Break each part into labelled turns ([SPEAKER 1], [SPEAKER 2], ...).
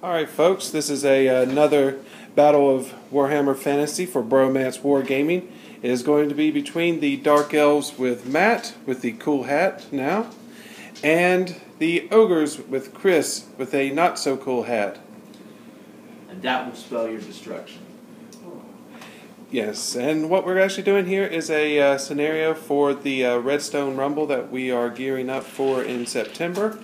[SPEAKER 1] Alright folks, this is another Battle of Warhammer Fantasy for Bromance WarGaming. It is going to be between the Dark Elves with Matt, with the cool hat now, and the Ogres with Chris, with a not-so-cool hat.
[SPEAKER 2] And that will spell your destruction.
[SPEAKER 1] Yes, and what we're actually doing here is a scenario for the Redstone Rumble that we are gearing up for in September.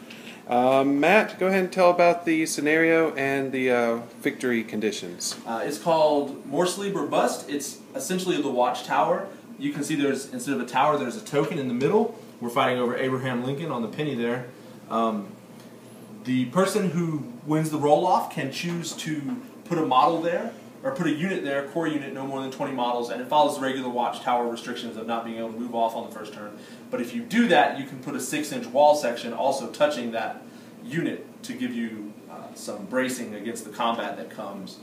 [SPEAKER 1] Matt, go ahead and tell about the scenario and the victory conditions.
[SPEAKER 2] It's called More Sleep or Bust. It's essentially the Watchtower. You can see there's, instead of a tower, there's a token in the middle. We're fighting over Abraham Lincoln on the penny there. The person who wins the roll-off can choose to put a model there, or put a unit there, core unit, no more than 20 models, and it follows the regular Watchtower restrictions of not being able to move off on the first turn. But if you do that, you can put a 6-inch wall section also touching that unit to give you some bracing against the combat that comes.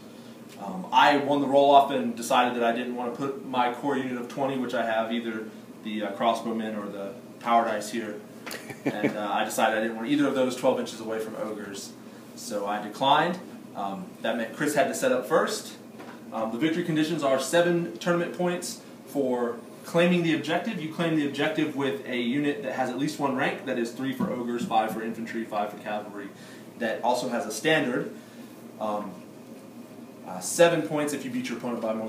[SPEAKER 2] I won the roll-off and decided that I didn't want to put my core unit of 20, which I have, either the crossbowmen or the power dice here, and I decided I didn't want either of those 12 inches away from ogres, so I declined. That meant Chris had to set up first. The victory conditions are 7 tournament points for claiming the objective. You claim the objective with a unit that has at least 1 rank, that is 3 for ogres, 5 for infantry, 5 for cavalry, that also has a standard. 7 points if you beat your opponent by more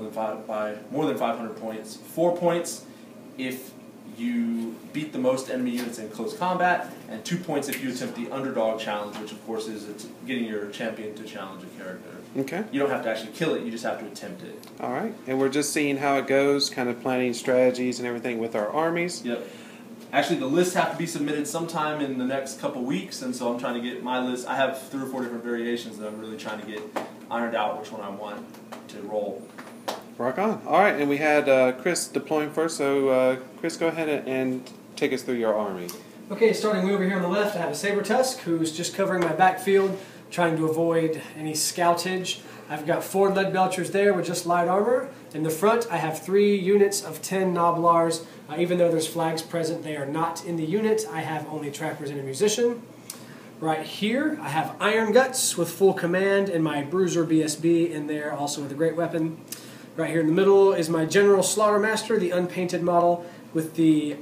[SPEAKER 2] than 500 points. 4 points if you beat the most enemy units in close combat, and 2 points if you attempt the underdog challenge, which of course is getting your champion to challenge a character.
[SPEAKER 1] Okay.
[SPEAKER 2] You don't have to actually kill it, you just have to attempt it.
[SPEAKER 1] Alright, and we're just seeing how it goes, kind of planning strategies and everything with our armies.
[SPEAKER 2] Yep. Actually, the lists have to be submitted sometime in the next couple weeks, and so I'm trying to get my list. I have 3 or 4 different variations that I'm really trying to get ironed out which one I want to roll.
[SPEAKER 1] Rock on. Alright, and we had Chris deploying first, so Chris, go ahead and take us through your army.
[SPEAKER 3] Okay, starting way over here on the left, I have a Saber Tusk who's just covering my backfield, trying to avoid any scoutage. I've got 4 lead belchers there with just light armor. In the front, I have 3 units of 10 Noblars. Even though there's flags present, they are not in the unit. I have only trappers and a musician. Right here, I have Iron Guts with full command and my Bruiser BSB in there, also with a great weapon. Right here in the middle is my General Slaughtermaster, the unpainted model with the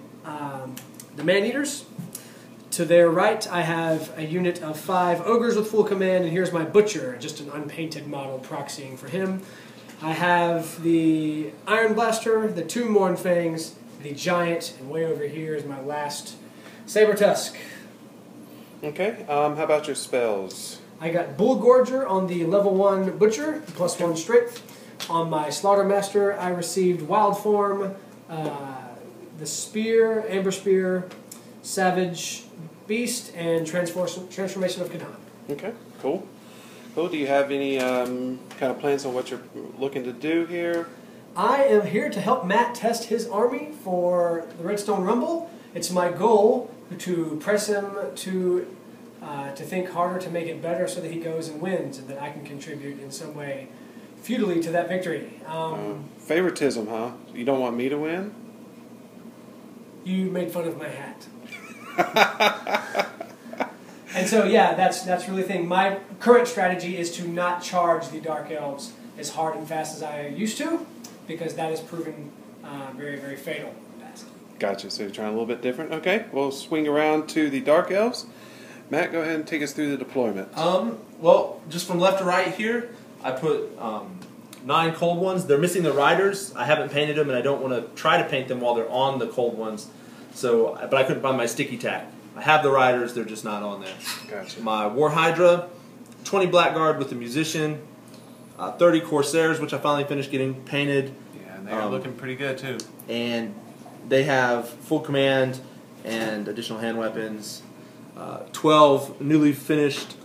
[SPEAKER 3] Man-Eaters. To their right, I have a unit of 5 ogres with full command, and here's my Butcher, just an unpainted model proxying for him. I have the Iron Blaster, the 2 Mournfangs, the Giant, and way over here is my last Saber Tusk.
[SPEAKER 1] Okay, how about your spells?
[SPEAKER 3] I got Bull Gorger on the level 1 Butcher, plus 1 strength. On my Slaughtermaster, I received Wild Form, the Spear, Amber Spear, Savage Beast, and Transformation of Catan.
[SPEAKER 1] Okay, cool. Cool. Do you have any kind of plans on what you're looking to do here?
[SPEAKER 3] I am here to help Matt test his army for the Redstone Rumble. It's my goal to press him to think harder to make it better so that he goes and wins, and that I can contribute in some way futilely to that victory.
[SPEAKER 1] Favoritism, huh? You don't want me to win?
[SPEAKER 3] You made fun of my hat. And so, yeah, that's really the thing. My current strategy is to not charge the Dark Elves as hard and fast as I used to, because that has proven very, very fatal in the past.
[SPEAKER 1] Gotcha. So you're trying a little bit different. Okay, we'll swing around to the Dark Elves. Matt, go ahead and take us through the deployment.
[SPEAKER 2] Well, just from left to right here, I put 9 cold ones. They're missing the riders. I haven't painted them, and I don't want to try to paint them while they're on the cold ones. So, but I couldn't find my sticky tack. I have the riders, they're just not on there.
[SPEAKER 1] Gotcha.
[SPEAKER 2] My War Hydra, 20 Blackguard with the musician, 30 Corsairs, which I finally finished getting painted.
[SPEAKER 1] Yeah, and they're looking pretty good too.
[SPEAKER 2] And they have full command and additional hand weapons. 12 newly finished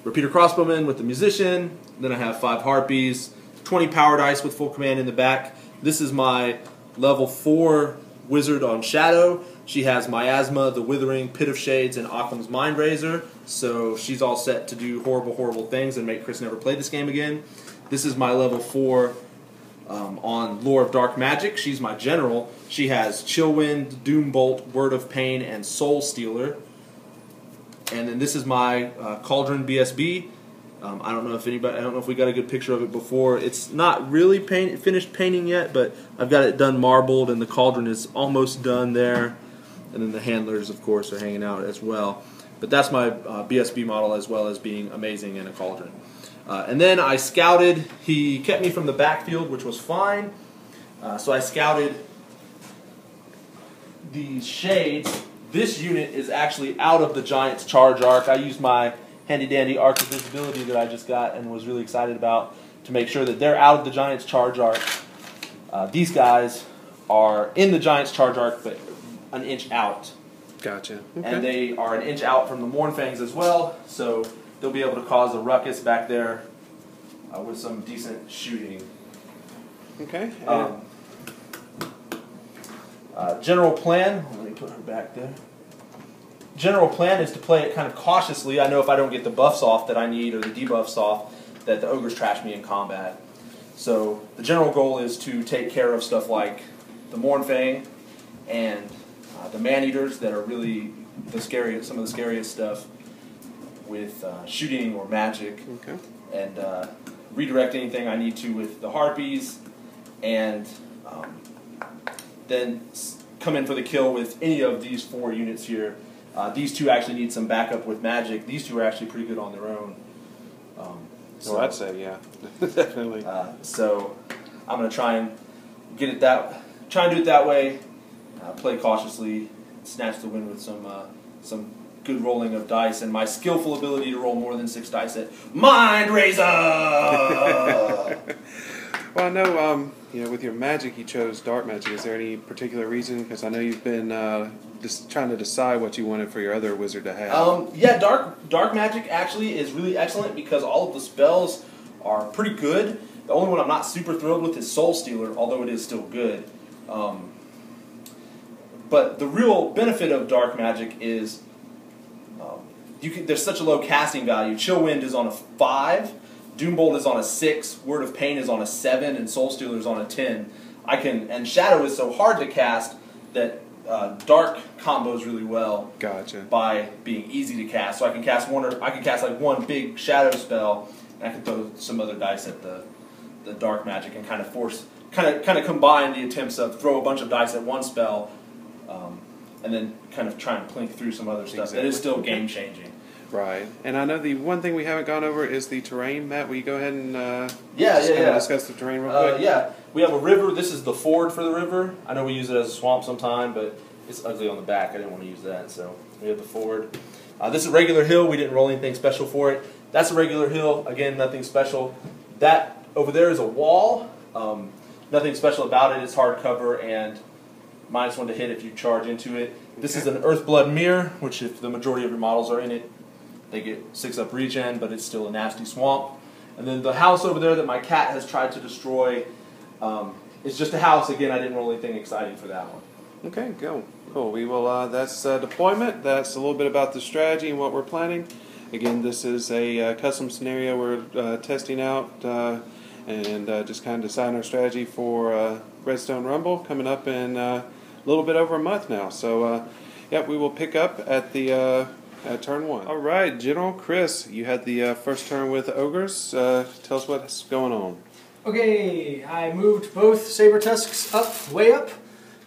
[SPEAKER 2] repeater crossbowmen with the musician. Then I have 5 harpies, 20 power dice with full command in the back. This is my level 4 wizard on Shadow. She has Miasma, the Withering, Pit of Shades, and Occam's Mindrazor. So she's all set to do horrible, horrible things and make Chris never play this game again. This is my level 4 on Lore of Dark Magic. She's my general. She has Chillwind, Doombolt, Word of Pain, and Soul Stealer. And then this is my Cauldron BSB. I don't know if we got a good picture of it before. It's not really finished painting yet, but I've got it done marbled, and the cauldron is almost done there. And then the handlers, of course, are hanging out as well. But that's my BSB model, as well as being amazing in a cauldron. And then I scouted. He kept me from the backfield, which was fine. So I scouted these shades. This unit is actually out of the Giant's charge arc. I used my handy-dandy arc of visibility that I just got and was really excited about to make sure that they're out of the Giant's charge arc. These guys are in the Giant's charge arc, but an inch out.
[SPEAKER 1] Gotcha. Okay.
[SPEAKER 2] And they are an inch out from the Mournfangs as well, so they'll be able to cause a ruckus back there with some decent shooting.
[SPEAKER 1] Okay.
[SPEAKER 2] General plan, let me put her back there. General plan is to play it kind of cautiously. I know if I don't get the buffs off that I need, or the debuffs off, that the ogres trash me in combat. So the general goal is to take care of stuff like the Mournfang and the man-eaters that are really the scariest, some of the scariest stuff with shooting or magic.
[SPEAKER 1] Okay.
[SPEAKER 2] And redirect anything I need to with the harpies, and then come in for the kill with any of these 4 units here. These 2 actually need some backup with magic. These 2 are actually pretty good on their own.
[SPEAKER 1] So I'd say, yeah, definitely.
[SPEAKER 2] So I'm going to try and get it try and do it that way. Play cautiously, snatch the win with some good rolling of dice, and my skillful ability to roll more than 6 dice at Mind Razor.
[SPEAKER 1] Well, I know, with your magic, you chose dark magic. Is there any particular reason? Because I know you've been just trying to decide what you wanted for your other wizard to have.
[SPEAKER 2] Yeah, dark magic actually is really excellent because all of the spells are pretty good. The only one I'm not super thrilled with is Soul Stealer, although it is still good. But the real benefit of dark magic is there's such a low casting value. Chill Wind is on a 5. Doombolt is on a 6, Word of Pain is on a 7, and Soul Stealer is on a 10. And Shadow is so hard to cast that Dark combos really well.
[SPEAKER 1] Gotcha.
[SPEAKER 2] By being easy to cast. So I can cast like one big Shadow spell, and I can throw some other dice at the Dark magic and kind of combine the attempts of throw a bunch of dice at one spell, and then kind of try and plink through some other stuff. That is still game changing.
[SPEAKER 1] Right, and I know the one thing we haven't gone over is the terrain. Matt, will you go ahead and discuss the terrain real quick?
[SPEAKER 2] Yeah, we have a river. This is the ford for the river. I know we use it as a swamp sometime, but it's ugly on the back. I didn't want to use that, so we have the ford. This is a regular hill. We didn't roll anything special for it. That's a regular hill. Again, nothing special. That over there is a wall. Nothing special about it. It's hardcover and -1 to hit if you charge into it. This is an Earthblood Mirror, which if the majority of your models are in it, they get 6-up regen, but it's still a nasty swamp. And then the house over there that my cat has tried to destroy, it's just a house. Again, I didn't roll anything exciting for that one.
[SPEAKER 1] Okay, cool. We will. That's deployment. That's a little bit about the strategy and what we're planning. Again, this is a custom scenario we're testing out and just kind of deciding our strategy for Redstone Rumble coming up in a little bit over a month now. So, we will pick up at the at turn 1. All right, General Chris, you had the first turn with Ogres. Tell us what's going on.
[SPEAKER 3] Okay, I moved both Saber Tusks way up,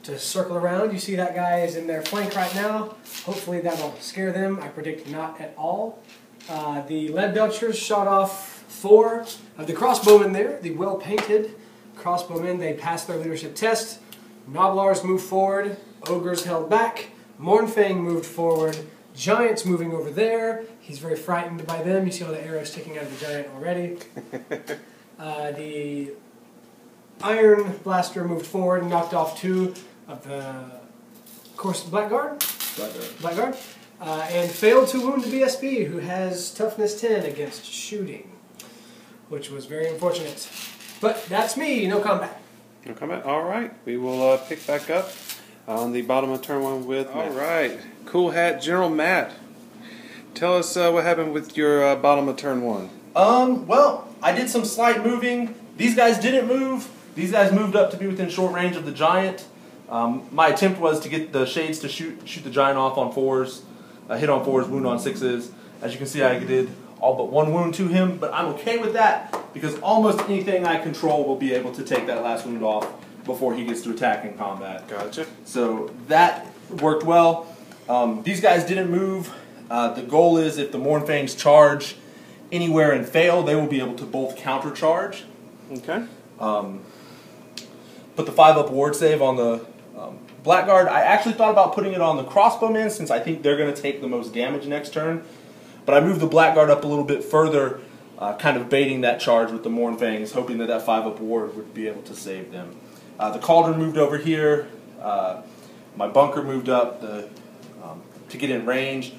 [SPEAKER 3] to circle around. You see that guy is in their flank right now. Hopefully that'll scare them. I predict not at all. The Lead Belchers shot off 4 of the crossbowmen there, the well-painted crossbowmen. They passed their leadership test. Noblars moved forward. Ogres held back. Mournfang moved forward. Giant's moving over there. He's very frightened by them. You see all the arrows sticking out of the Giant already. The Iron Blaster moved forward and knocked off 2 of the Blackguard, and failed to wound the BSB, who has toughness 10 against shooting, which was very unfortunate. But that's me, no combat.
[SPEAKER 1] No combat? All right. We will pick back up on the bottom of turn 1 with Matt. All right. Cool Hat General Matt. Tell us what happened with your bottom of turn 1.
[SPEAKER 2] Well, I did some slight moving. These guys didn't move. These guys moved up to be within short range of the Giant. My attempt was to get the Shades to shoot the Giant off on 4s, hit on 4s, wound on 6s. As you can see, I did all but 1 wound to him, but I'm okay with that because almost anything I control will be able to take that last wound off before he gets to attack in combat.
[SPEAKER 1] Gotcha.
[SPEAKER 2] So that worked well. These guys didn't move. The goal is if the Mournfangs charge anywhere and fail, they will be able to both countercharge.
[SPEAKER 1] Okay.
[SPEAKER 2] Put the 5-up ward save on the Blackguard. I actually thought about putting it on the crossbowmen since I think they're going to take the most damage next turn. But I moved the Blackguard up a little bit further, kind of baiting that charge with the Mournfangs, hoping that that 5-up ward would be able to save them. The Cauldron moved over here. My bunker moved up to get in range.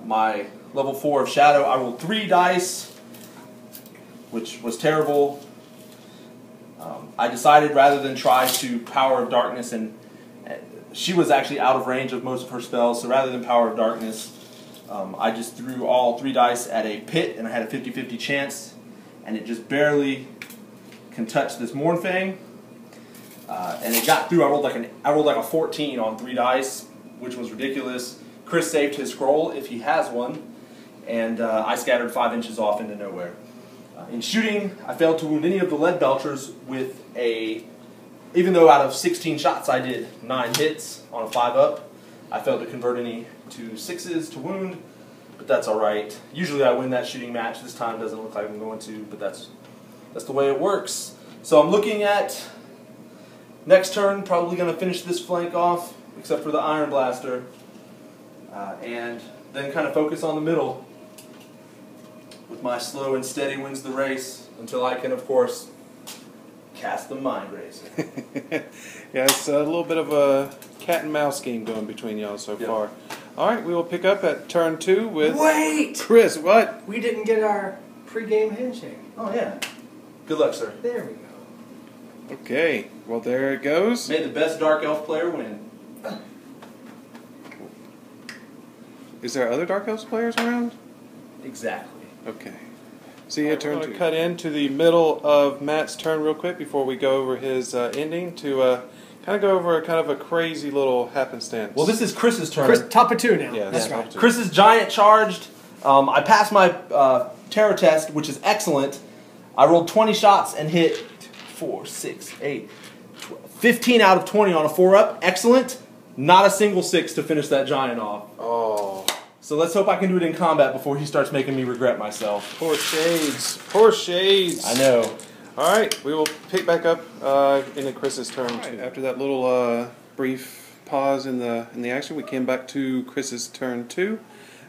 [SPEAKER 2] My level 4 of Shadow, I rolled 3 dice, which was terrible. I decided rather than try to Power of Darkness, and she was actually out of range of most of her spells, so rather than Power of Darkness, I just threw all 3 dice at a pit, and I had a 50-50 chance, and it just barely can touch this Mournfang. And it got through. I rolled like a 14 on 3 dice, which was ridiculous. Chris saved his scroll if he has one, and I scattered 5 inches off into nowhere. In shooting, I failed to wound any of the lead belchers with even though out of 16 shots I did 9 hits on a 5-up, I failed to convert any to 6s to wound, but that's alright. Usually I win that shooting match. This time doesn't look like I'm going to, but that's the way it works. So I'm looking at next turn, probably going to finish this flank off, except for the Iron Blaster, and then kind of focus on the middle with my slow and steady wins the race until I can, of course, cast the Mind Razor.
[SPEAKER 1] Yeah, it's a little bit of a cat and mouse game going between y'all so far. All right, we will pick up at turn 2 with...
[SPEAKER 3] Wait!
[SPEAKER 1] Chris, what?
[SPEAKER 3] We didn't get our pre-game handshake.
[SPEAKER 2] Oh, yeah. Good luck, sir.
[SPEAKER 3] There we go.
[SPEAKER 1] Okay, well, there it goes.
[SPEAKER 2] May the best Dark Elf player win.
[SPEAKER 1] Is there other Dark Elves players around?
[SPEAKER 2] Exactly.
[SPEAKER 1] Okay. See you turn 2. Cut into the middle of Matt's turn real quick before we go over his ending to kind of go over a crazy little happenstance.
[SPEAKER 2] Well, this is Chris's turn.
[SPEAKER 3] Chris, top of 2 now.
[SPEAKER 1] Yeah,
[SPEAKER 3] that's right.
[SPEAKER 2] Chris's giant charged. I passed my terror test, which is excellent. I rolled 20 shots and hit 4, 6, 8, 15 out of 20 on a 4-up. Excellent. Not a single 6 to finish that giant off.
[SPEAKER 1] Oh.
[SPEAKER 2] So let's hope I can do it in combat before he starts making me regret myself.
[SPEAKER 1] Poor Shades. Poor Shades.
[SPEAKER 2] I know.
[SPEAKER 1] All right, we will pick back up into Chris's turn. Right, after that little brief pause in the action, we came back to Chris's turn 2.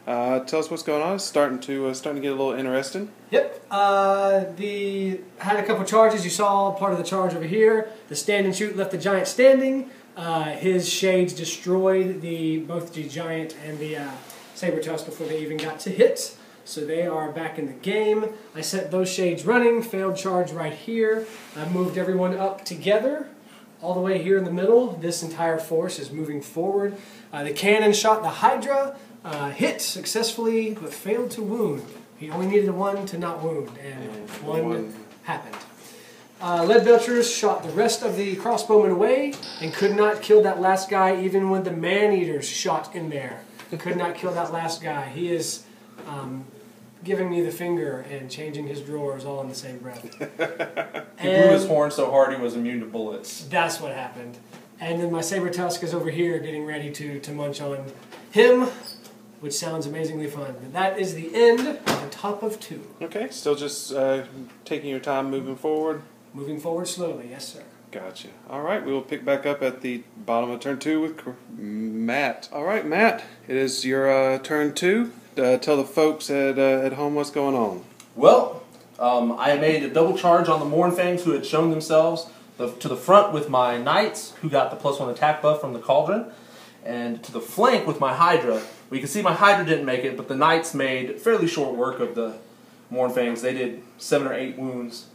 [SPEAKER 1] Tell us what's going on. It's starting to get a little interesting.
[SPEAKER 3] Yep. Had a couple charges. You saw part of the charge over here. The stand and shoot left the giant standing. His shades destroyed both the giant and the saber tusk before they even got to hit. So they are back in the game. I set those shades running. Failed charge right here. I moved everyone up together. All the way here in the middle. This entire force is moving forward. The cannon shot the Hydra. Hit successfully, but failed to wound. He only needed 1 to not wound, and one happened. Lead Belchers shot the rest of the crossbowmen away, and could not kill that last guy even when the Man-Eaters shot in there. Could not kill that last guy. He is giving me the finger and changing his drawers all in the same breath.
[SPEAKER 2] He blew his horn so hard he was immune to bullets.
[SPEAKER 3] That's what happened. And then my saber tusk is over here getting ready to munch on him, which sounds amazingly fun. But that is the end of the top of 2.
[SPEAKER 1] Okay, still just taking your time moving forward?
[SPEAKER 3] Moving forward slowly, yes sir.
[SPEAKER 1] Gotcha. All right, we will pick back up at the bottom of turn 2 with Matt. All right, Matt, it is your turn 2. Tell the folks at home what's going on.
[SPEAKER 2] Well, I made a double charge on the Mournfangs who had shown themselves to the front with my Knights, who got the +1 attack buff from the Cauldron, and to the flank with my Hydra. Well, you can see my Hydra didn't make it, but the Knights made fairly short work of the Mournfangs. They did 7 or 8 wounds.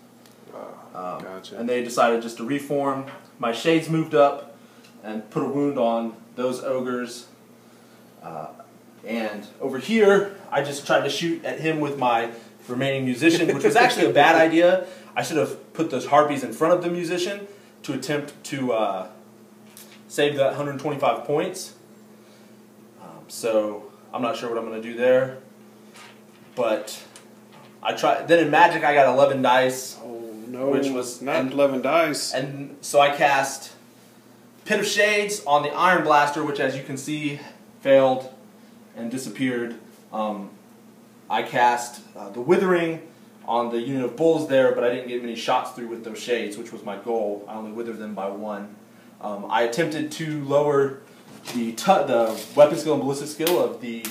[SPEAKER 1] Gotcha.
[SPEAKER 2] And they decided just to reform. My Shades moved up and put a wound on those Ogres. And over here, I just tried to shoot at him with my remaining Musician, which was actually a bad idea. I should have put those Harpies in front of the Musician to attempt to save that 125 points. So I'm not sure what I'm going to do there. But Then in Magic, I got 11 dice.
[SPEAKER 1] Oh no,
[SPEAKER 2] which was
[SPEAKER 1] not 11 dice.
[SPEAKER 2] And so I cast Pit of Shades on the Iron Blaster, which, as you can see, failed and disappeared. I cast the Withering on the unit of bulls there, but I didn't get many shots through with those shades, which was my goal. I only withered them by 1. I attempted to lower the weapon skill and ballistic skill of the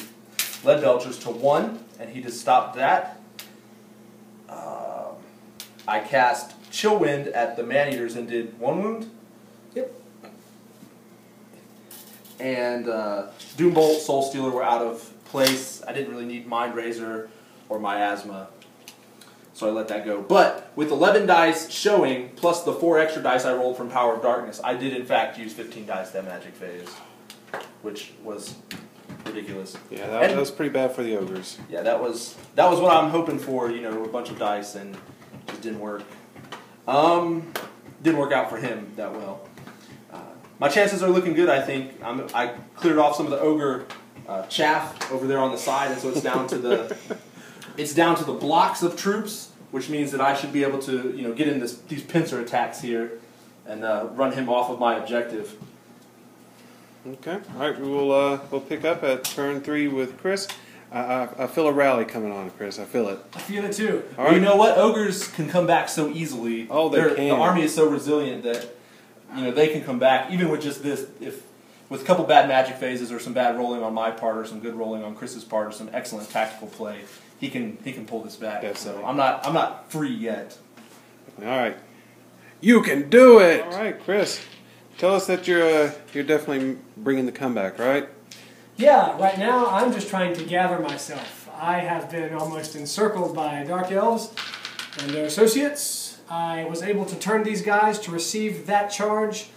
[SPEAKER 2] lead belchers to 1, and he just stopped that. I cast Chill Wind at the man-eaters and did 1 wound.
[SPEAKER 3] Yep.
[SPEAKER 2] And Doombolt, Soul Stealer were out of place. I didn't really need Mind Razor or Miasma, so I let that go. But with 11 dice showing, plus the 4 extra dice I rolled from Power of Darkness, I did in fact use 15 dice that magic phase, which was ridiculous.
[SPEAKER 1] Yeah, that was pretty bad for the ogres.
[SPEAKER 2] Yeah, that was what I'm hoping for. You know, a bunch of dice, and it didn't work. Didn't work out for him that well. My chances are looking good, I think. I cleared off some of the ogre chaff over there on the side, and so it's down to the blocks of troops, which means that I should be able to, you know, get in these pincer attacks here and run him off of my objective.
[SPEAKER 1] Okay. All right. We'll pick up at turn 3 with Chris. I feel a rally coming on, Chris. I feel it.
[SPEAKER 3] I feel it too.
[SPEAKER 1] All right.
[SPEAKER 2] You know what? Ogres can come back so easily.
[SPEAKER 1] Oh, they can.
[SPEAKER 2] The army is so resilient that, you know, they can come back even with just this. With a couple bad magic phases or some bad rolling on my part or some good rolling on Chris's part or some excellent tactical play, he can pull this back.
[SPEAKER 1] Definitely.
[SPEAKER 2] So I'm not free yet.
[SPEAKER 1] All right. You can do it. All right, Chris. Tell us that you're definitely bringing the comeback, right?
[SPEAKER 3] Yeah, right now I'm just trying to gather myself. I have been almost encircled by Dark Elves and their associates. I was able to turn these guys to receive that charge,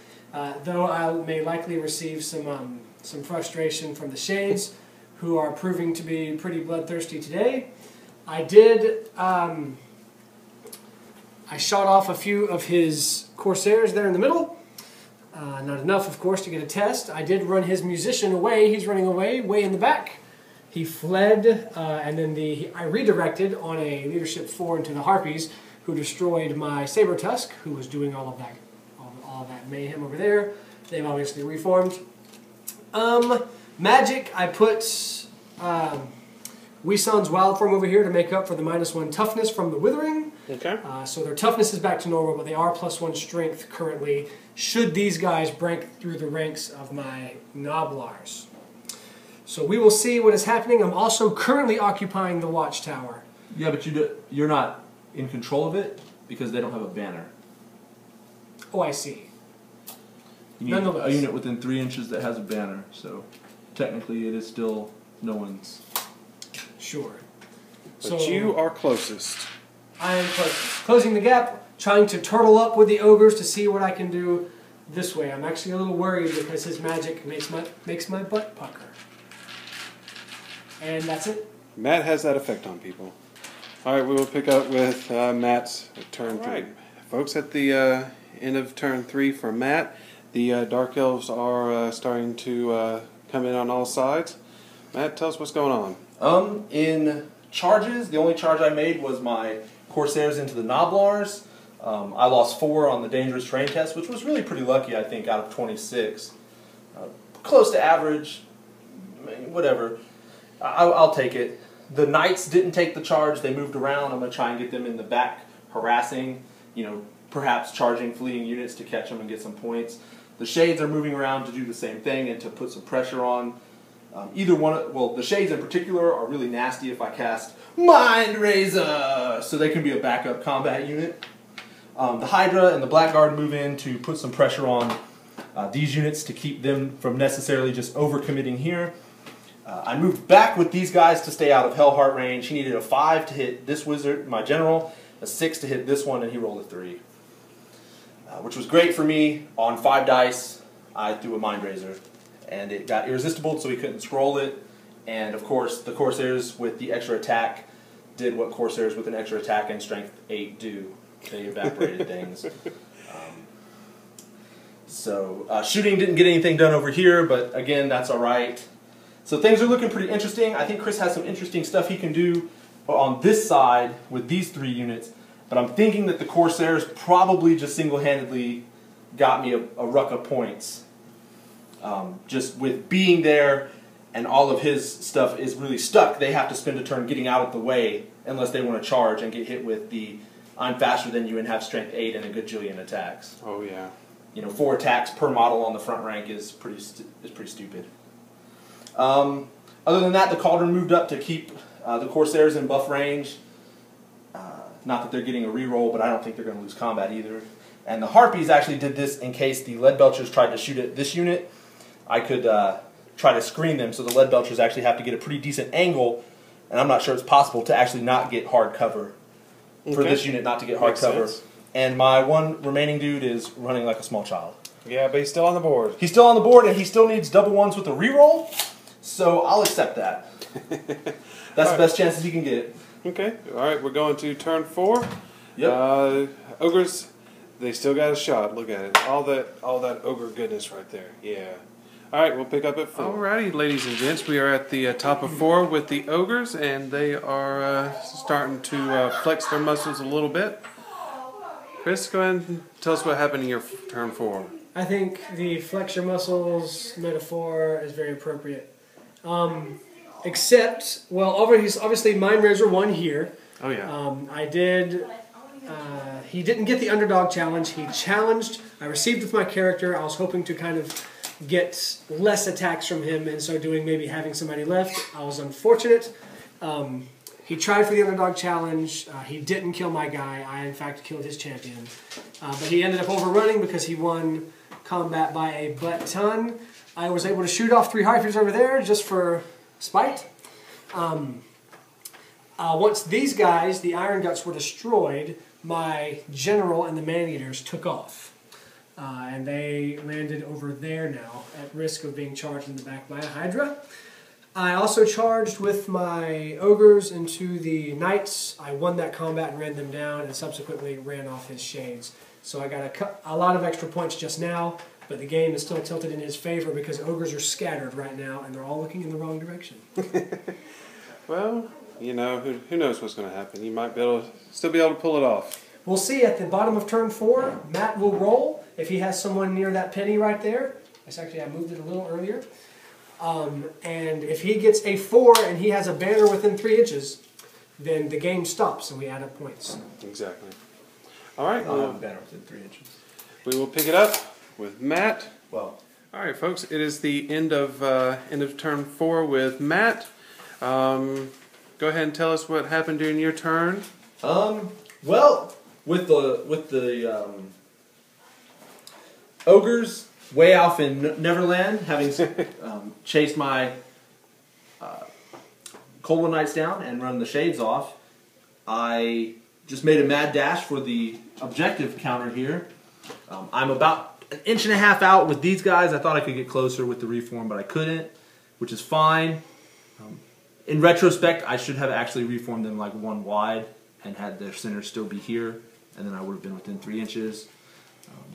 [SPEAKER 3] though I may likely receive some frustration from the Shades, who are proving to be pretty bloodthirsty today. I did. I shot off a few of his Corsairs there in the middle. Not enough, of course, to get a test. I did run his musician away. He's running away, way in the back. He fled, and then I redirected on a leadership 4 into the Harpies, who destroyed my Saber Tusk, who was doing all of that mayhem over there. They've obviously reformed. Magic, I put Weeson's Wild Form over here to make up for the -1 toughness from the Withering.
[SPEAKER 1] Okay.
[SPEAKER 3] So their toughness is back to normal, but they are +1 strength currently, should these guys break through the ranks of my Noblars. So we will see what is happening. I'm also currently occupying the Watchtower.
[SPEAKER 2] Yeah, but you're not in control of it because they don't have a banner.
[SPEAKER 3] Oh, I see.
[SPEAKER 2] You need
[SPEAKER 3] Nonetheless.
[SPEAKER 2] a unit within 3 inches that has a banner, so technically it is still no one's.
[SPEAKER 3] Sure.
[SPEAKER 1] But you are closest.
[SPEAKER 3] I am closing the gap, trying to turtle up with the ogres to see what I can do this way. I'm actually a little worried because his magic makes my butt pucker. And that's it.
[SPEAKER 1] Matt has that effect on people. All right, we will pick up with Matt's turn 3. Folks, at the end of turn 3 for Matt, the Dark Elves are starting to come in on all sides. Matt, tell us what's going on.
[SPEAKER 2] In charges, the only charge I made was my Corsairs into the Noblars. I lost 4 on the dangerous terrain test, which was really pretty lucky, I think, out of 26. Close to average, whatever. I'll take it. The Knights didn't take the charge. They moved around. I'm going to try and get them in the back harassing, you know, perhaps charging fleeing units to catch them and get some points. The Shades are moving around to do the same thing and to put some pressure on. Either one, well, the Shades in particular are really nasty if I cast Mind Razor, so they can be a backup combat unit. The Hydra and the Blackguard move in to put some pressure on these units to keep them from necessarily just overcommitting here. I moved back with these guys to stay out of Hellheart range. He needed a 5 to hit this wizard, my general, a 6 to hit this one, and he rolled a 3. Which was great for me. On 5 dice, I threw a Mind Razor, and it got irresistible, so he couldn't scroll it. And of course, the Corsairs with the extra attack did what Corsairs with an extra attack and strength 8 do. They evaporated things. Shooting didn't get anything done over here, but again, that's all right. So things are looking pretty interesting. I think Chris has some interesting stuff he can do. on this side with these 3 units, but I'm thinking that the Corsairs probably just single-handedly got me a ruck of points. Just with being there and all of his stuff is really stuck, they have to spend a turn getting out of the way unless they want to charge and get hit with the I'm faster than you and have strength 8 and a gajillion attacks.
[SPEAKER 1] Oh yeah.
[SPEAKER 2] You know, 4 attacks per model on the front rank is pretty stupid. Other than that, the Cauldron moved up to keep the Corsairs in buff range. Not that they're getting a reroll, but I don't think they're going to lose combat either. And the Harpies actually did this in case the Leadbelchers tried to shoot at this unit. I could try to screen them, so the Leadbelchers actually have to get a pretty decent angle, and I'm not sure it's possible to actually not get hard cover. For this unit not to get hard cover.
[SPEAKER 1] Sense.
[SPEAKER 2] And my one remaining dude is running like a small child.
[SPEAKER 1] Yeah, but he's still on the board.
[SPEAKER 2] He's still on the board, and he still needs double 1s with a reroll, so I'll accept that. That's the best chances he can get.
[SPEAKER 1] Okay, alright, we're going to turn 4.
[SPEAKER 2] Yep.
[SPEAKER 1] Ogres, they still got a shot. Look at it. All that ogre goodness right there. Yeah. Alright, we'll pick up at 4. Alrighty, ladies and gents, we are at the top of 4 with the ogres, and they are starting to flex their muscles a little bit. Chris, go ahead and tell us what happened in your turn 4.
[SPEAKER 3] I think the flex your muscles metaphor is very appropriate. Except, well, he's obviously Mind Razor won here.
[SPEAKER 1] Oh yeah.
[SPEAKER 3] He didn't get the underdog challenge. He challenged. I received with my character. I was hoping to kind of get less attacks from him, and so doing maybe having somebody left. I was unfortunate. He tried for the underdog challenge. He didn't kill my guy. I, in fact, killed his champion. But he ended up overrunning because he won combat by a butt ton. I was able to shoot off 3 Harpies over there just for spite. Once these guys, the Iron Guts, were destroyed, my general and the Man-Eaters took off. And they landed over there now, at risk of being charged in the back by a Hydra. I also charged with my Ogres into the Knights. I won that combat and ran them down, and subsequently ran off his Shades. So I got a lot of extra points just now, but the game is still tilted in his favor because Ogres are scattered right now, and they're all looking in the wrong direction.
[SPEAKER 1] Well, you know, who knows what's going to happen. You might still be able to pull it off.
[SPEAKER 3] We'll see at the bottom of turn 4. Matt will roll if he has someone near that penny right there. I moved it a little earlier. And if he gets a 4 and he has a banner within 3 inches, then the game stops and we add up points.
[SPEAKER 1] Exactly. All right.
[SPEAKER 2] I'll have a banner within 3 inches.
[SPEAKER 1] We will pick it up with Matt.
[SPEAKER 2] Well.
[SPEAKER 1] All right, folks. It is the end of turn 4 with Matt. Go ahead and tell us what happened during your turn.
[SPEAKER 2] Well, with the ogres way off in Neverland, having chased my Cold One Knights down and run the Shades off, I just made a mad dash for the objective counter here. I'm about 1.5 inches out with these guys. I thought I could get closer with the reform, but I couldn't, which is fine. In retrospect, I should have actually reformed them like 1 wide and had their center still be here, and then I would have been within 3 inches.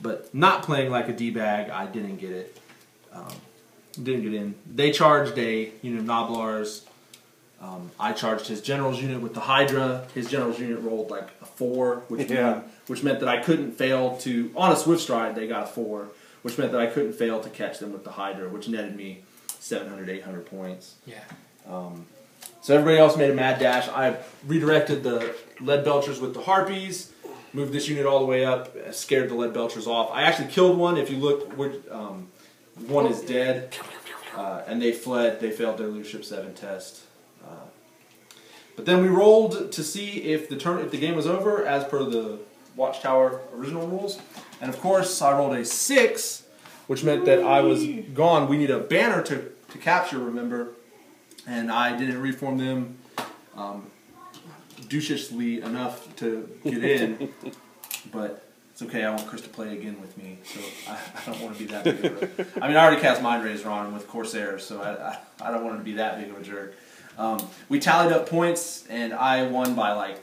[SPEAKER 2] But not playing like a D-bag, I didn't get it. Didn't get in. They charged a unit of Noblars. I charged his general's unit with the Hydra. His general's unit rolled like a 4, which meant that I couldn't fail to, on a Swift Stride, they got a 4, which meant that I couldn't fail to catch them with the Hydra, which netted me 700, 800 points.
[SPEAKER 3] Yeah.
[SPEAKER 2] So everybody else made a mad dash. I redirected the Leadbelchers with the Harpies, moved this unit all the way up, scared the Leadbelchers off. I actually killed one. If you look, one is dead, and they fled. They failed their Leadership 7 test. But then we rolled to see if the game was over as per the Watchtower original rules, and of course I rolled a 6, which meant that I was gone. We need a banner to capture, remember, and I didn't reform them douchishly enough to get in, but it's okay. I want Chris to play again with me, so I don't want to be that big of a... I mean, I already cast Mind Razor on him with Corsairs, so I don't want him to be that big of a jerk. We tallied up points, and I won by like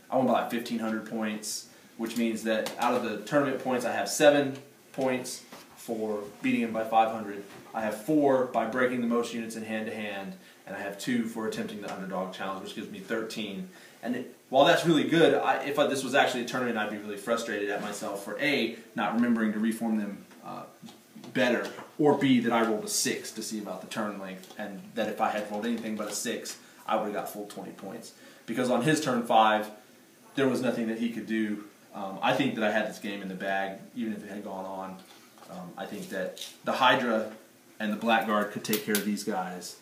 [SPEAKER 2] 1,500 points, which means that out of the tournament points, I have 7 points for beating him by 500. I have 4 by breaking the most units in hand-to-hand, and I have 2 for attempting the underdog challenge, which gives me 13. And while that's really good, if this was actually a tournament, I'd be really frustrated at myself for A, not remembering to reform them better, or B, that I rolled a 6 to see about the turn length, and that if I had rolled anything but a 6, I would have got full 20 points. Because on his turn 5, there was nothing that he could do. I think that I had this game in the bag, even if it had gone on. I think that the Hydra and the Blackguard could take care of these guys.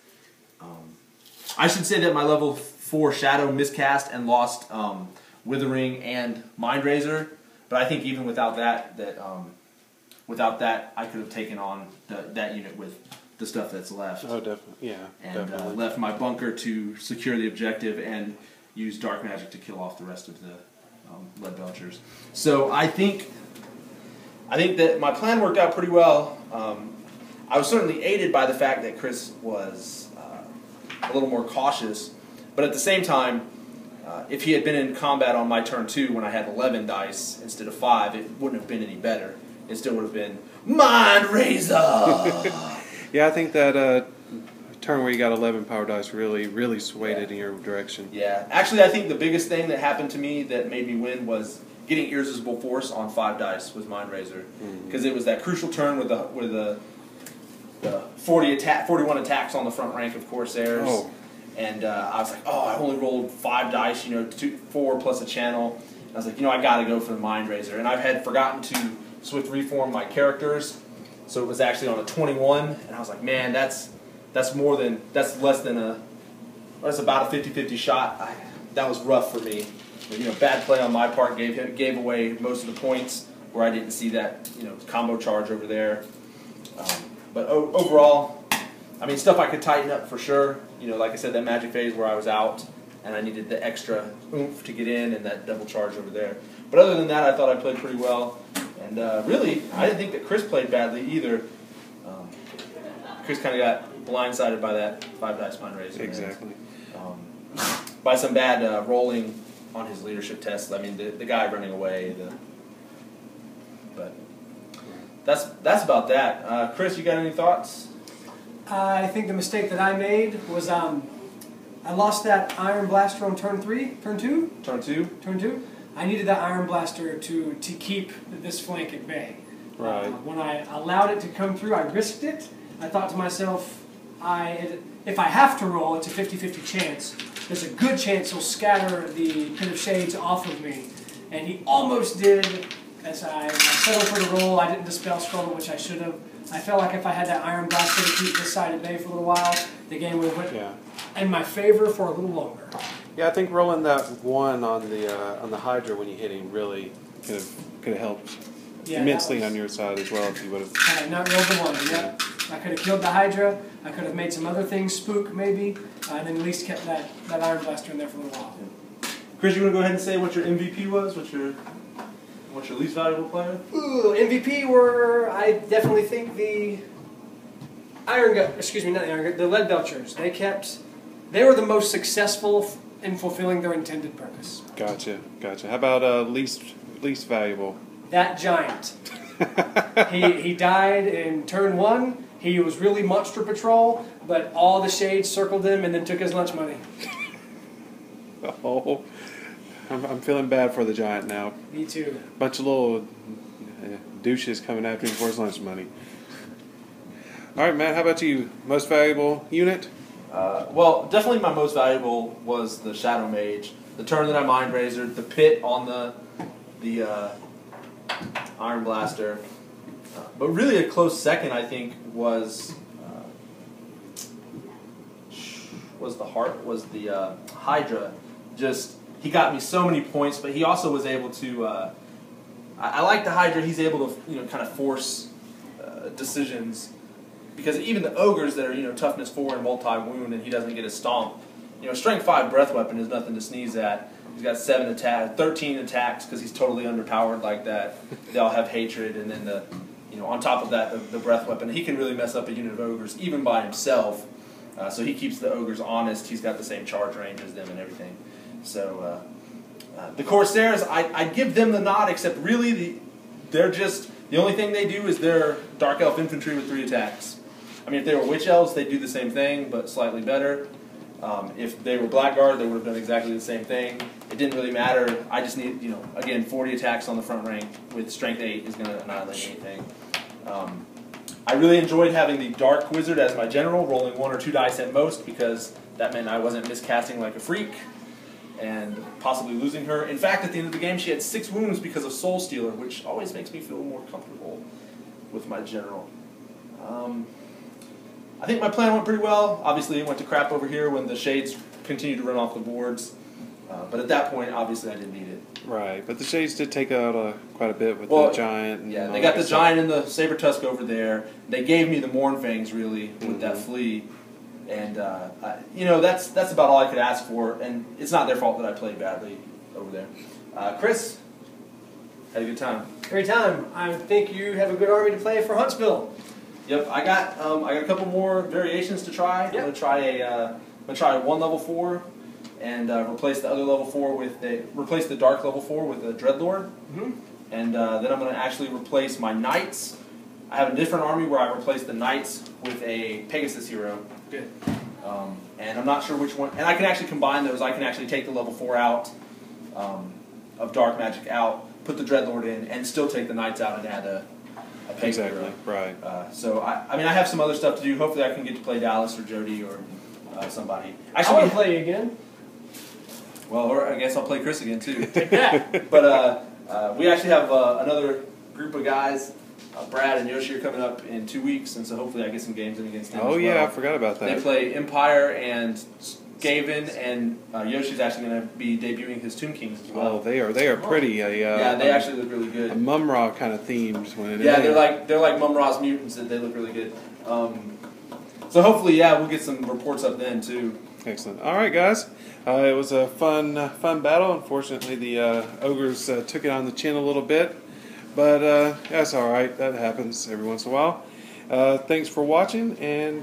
[SPEAKER 2] I should say that my level 4 Shadow miscast and lost Withering and Mind Razor, but I think even without that, I could have taken on that unit with the stuff that's left.
[SPEAKER 1] Oh, definitely, yeah.
[SPEAKER 2] And left my bunker to secure the objective and use Dark Magic to kill off the rest of the Lead Belchers. So I think that my plan worked out pretty well. I was certainly aided by the fact that Chris was a little more cautious, but at the same time, if he had been in combat on my turn 2 when I had 11 dice instead of 5, it wouldn't have been any better. It still would have been Mind Razor!
[SPEAKER 1] Yeah, I think that turn where you got 11 power dice really swayed it in your direction.
[SPEAKER 2] Yeah, actually I think the biggest thing that happened to me that made me win was getting Irresistible Force on 5 dice with Mind Razor. Because it was that crucial turn with the 41 attacks on the front rank of Corsairs.
[SPEAKER 1] Oh.
[SPEAKER 2] And I was like, oh, I only rolled 5 dice, 4 plus a channel. And I was like, I got to go for the Mind Razor. And I had forgotten to Swift Reform my characters, so it was actually on a 21. And I was like, man, that's about a 50-50 shot. That was rough for me. But, bad play on my part gave away most of the points where I didn't see that combo charge over there. But overall, I mean, stuff I could tighten up for sure. Like I said, that magic phase where I was out and I needed the extra oomph to get in, and that double charge over there. But other than that, I thought I played pretty well. And really, I didn't think that Chris played badly either. Chris kind of got blindsided by that 5 dice Mind Razor.
[SPEAKER 1] Exactly.
[SPEAKER 2] And, by some bad rolling on his leadership test. I mean, the guy running away. But that's about that. Chris, you got any thoughts?
[SPEAKER 3] I think the mistake that I made was I lost that Iron Blaster on turn 3, turn 2?
[SPEAKER 2] Turn 2?
[SPEAKER 3] Turn 2. I needed that Iron Blaster to keep this flank at bay.
[SPEAKER 1] Right.
[SPEAKER 3] When I allowed it to come through, I risked it. I thought to myself, if I have to roll, it's a 50-50 chance. There's a good chance he'll scatter the Pit of Shades off of me. And he almost did. As I settled for the roll, I didn't Dispel Scroll, which I should have. I felt like if I had that Iron Blaster to keep this side at bay for a little while, the game would have went in my favor for a little longer.
[SPEAKER 1] Yeah, I think rolling that 1 on the Hydra when you hit him really could have helped immensely on your side as well if you would have.
[SPEAKER 3] Had I not rolled the 1, yeah. I could have killed the Hydra. I could have made some other things spook maybe, and then at least kept that Iron Blaster in there for a little while.
[SPEAKER 2] Chris, you want to go ahead and say what your MVP was? What's your least valuable player?
[SPEAKER 3] Ooh, MVP were, I definitely think the the Lead Belchers. They were the most successful in fulfilling their intended purpose.
[SPEAKER 1] Gotcha. How about least valuable?
[SPEAKER 3] That giant. he died in turn 1. He was really Monster Patrol, but all the shades circled him and then took his lunch money.
[SPEAKER 1] Oh, I'm feeling bad for the giant now.
[SPEAKER 3] Me too.
[SPEAKER 1] Bunch of little douches coming after him for his lunch money. All right, Matt, how about you? Most valuable unit?
[SPEAKER 2] Well, definitely my most valuable was the Shadow Mage. The turn that I Mind Razored, the pit on the Iron Blaster. But really a close second, I think, was the Hydra. Just, he got me so many points, but he also was able to, I like the Hydra, he's able to, kind of force decisions. Because even the Ogres that are, toughness 4 and multi-wound, and he doesn't get a stomp, strength 5 breath weapon is nothing to sneeze at. He's got 13 attacks because he's totally underpowered like that. They all have hatred, and then on top of that, the breath weapon. He can really mess up a unit of Ogres even by himself. So he keeps the Ogres honest. He's got the same charge range as them and everything. So the Corsairs, I'd give them the nod, except really they're just The only thing they do is they're Dark Elf infantry with 3 attacks. I mean, if they were Witch Elves, they'd do the same thing, but slightly better. If they were Blackguard, they would have done exactly the same thing. It didn't really matter. I just need, again, 40 attacks on the front rank with Strength 8 is going to annihilate anything. I really enjoyed having the Dark Wizard as my general, rolling 1 or 2 dice at most, because that meant I wasn't miscasting like a freak and possibly losing her. In fact, at the end of the game, she had 6 wounds because of Soul Stealer, which always makes me feel more comfortable with my general. I think my plan went pretty well. Obviously, it went to crap over here when the Shades continued to run off the boards. But at that point, obviously, I didn't need it.
[SPEAKER 1] Right, but the Shades did take out quite a bit with the Giant. And
[SPEAKER 2] yeah, they got the Giant and the Saber Tusk over there. They gave me the Mournfangs, really, with that Flea. And, that's about all I could ask for. And it's not their fault that I played badly over there. Chris, had a good time.
[SPEAKER 3] Great time. I think you have a good army to play for Huntsville.
[SPEAKER 2] Yep, I got a couple more variations to try. Yep. I'm gonna try a 1 level 4 and replace the other level 4 with replace the dark level 4 with a Dreadlord. And then I'm gonna actually replace my Knights. I have a different army where I replace the Knights with a Pegasus hero.
[SPEAKER 3] Good.
[SPEAKER 2] And I'm not sure which one. And I can actually combine those. I can actually take the level 4 out of Dark Magic out, put the Dreadlord in, and still take the Knights out and add a Pegasus hero.
[SPEAKER 1] Right.
[SPEAKER 2] So I mean, I have some other stuff to do. Hopefully, I can get to play Dallas or Jody or somebody.
[SPEAKER 3] Actually, I want to play you again.
[SPEAKER 2] Well, or I guess I'll play Chris again too.
[SPEAKER 3] Take that.
[SPEAKER 2] But we actually have another group of guys. Brad and Yoshi are coming up in 2 weeks, and so hopefully I get some games in against them.
[SPEAKER 1] Oh, yeah, I forgot about that.
[SPEAKER 2] They play Empire and Skaven, and Yoshi's actually going to be debuting his Tomb Kings as well.
[SPEAKER 1] Oh, they are pretty.
[SPEAKER 2] Yeah, they actually look really good.
[SPEAKER 1] Mum-Ra kind of themed.
[SPEAKER 2] Yeah, they're like Mum-Ra's mutants, and they look really good. So hopefully, yeah, we'll get some reports up then too.
[SPEAKER 1] Excellent. All right, guys. It was a fun battle. Unfortunately, the Ogres took it on the chin a little bit. But that's all right. That happens every once in a while. Thanks for watching, and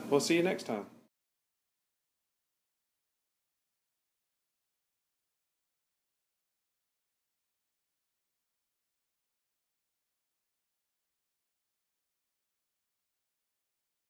[SPEAKER 1] we'll see you next time.